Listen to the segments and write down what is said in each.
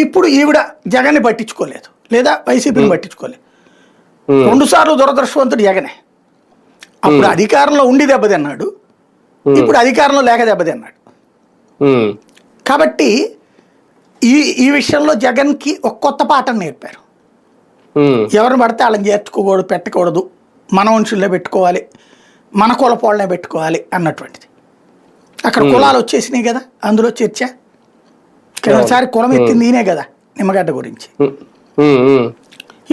ఇప్పుడు ఈవిడ జగన్ని పట్టించుకోలేదు, లేదా వైసీపీని పట్టించుకోలేదు. 2 సార్లు దురదృష్టవంతుడు జగనే. అప్పుడు అధికారంలో ఉండి దెబ్బతిన్నాడు, ఇప్పుడు అధికారంలో లేక దెబ్బతిన్నాడు. కాబట్టి ఈ విషయంలో జగన్కి ఒక కొత్త పాఠం నేర్పారు. ఎవరిని పడితే వాళ్ళని చేర్చుకోకూడదు, పెట్టకూడదు, మన మనుషుల్లే పెట్టుకోవాలి, మన కులపోళ్ళనే పెట్టుకోవాలి అన్నటువంటిది. అక్కడ కులాలు వచ్చేసినాయి కదా, అందులో చర్చ. ఒకసారి కులం ఎత్తింది ఈయనే కదా నిమ్మగడ్డ గురించి.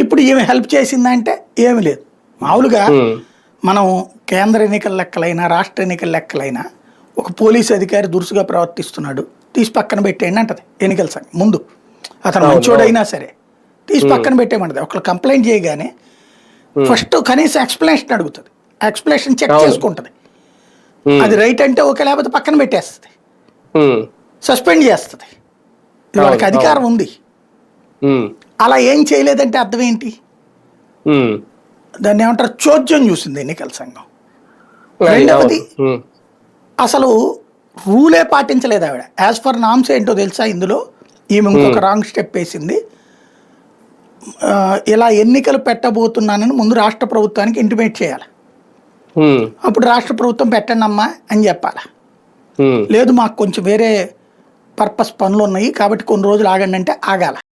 ఇప్పుడు ఈమె హెల్ప్ చేసిందంటే ఏమి లేదు. మామూలుగా మనం కేంద్ర ఎన్నికల లెక్కలైనా రాష్ట్ర ఎన్నికల లెక్కలైనా ఒక పోలీసు అధికారి దురుసుగా ప్రవర్తిస్తున్నాడు, తీసి పక్కన పెట్టేయండి అంటది ఎన్నికల సంఘం ముందు. అతను మంచోడైనా సరే తీసి పక్కన పెట్టేయమంటది. ఒకళ్ళు కంప్లైంట్ చేయగానే ఫస్ట్ కనీసం ఎక్స్ప్లెనేషన్ అడుగుతుంది, ఎక్స్ప్లెనేషన్ చెక్ చేసుకుంటుంది. అది రైట్ అంటే ఓకే, లేకపోతే పక్కన పెట్టేస్తుంది, సస్పెండ్ చేస్తుంది. వాళ్ళకి అధికారం ఉంది. అలా ఏం చేయలేదంటే అర్థం ఏంటి? దాన్ని ఏమంటారు, చోద్యం చూసింది ఎన్నికల సంఘం. రెండవది, అసలు రూలే పాటించలేదు ఆవిడ. యాజ్ ఫర్ నామ్స్ ఏంటో తెలుసా ఇందులో? ఈమె ఇంకొక రాంగ్ స్టెప్ వేసింది. ఇలా ఎన్నికలు పెట్టబోతున్నానని ముందు రాష్ట్ర ప్రభుత్వానికి ఇంటిమేట్ చేయాలి. అప్పుడు రాష్ట్ర ప్రభుత్వం పెట్టండి అమ్మా అని చెప్పాలి. లేదు మాకు కొంచెం వేరే పర్పస్ పనులు ఉన్నాయి కాబట్టి కొన్ని రోజులు ఆగండి అంటే ఆగాల.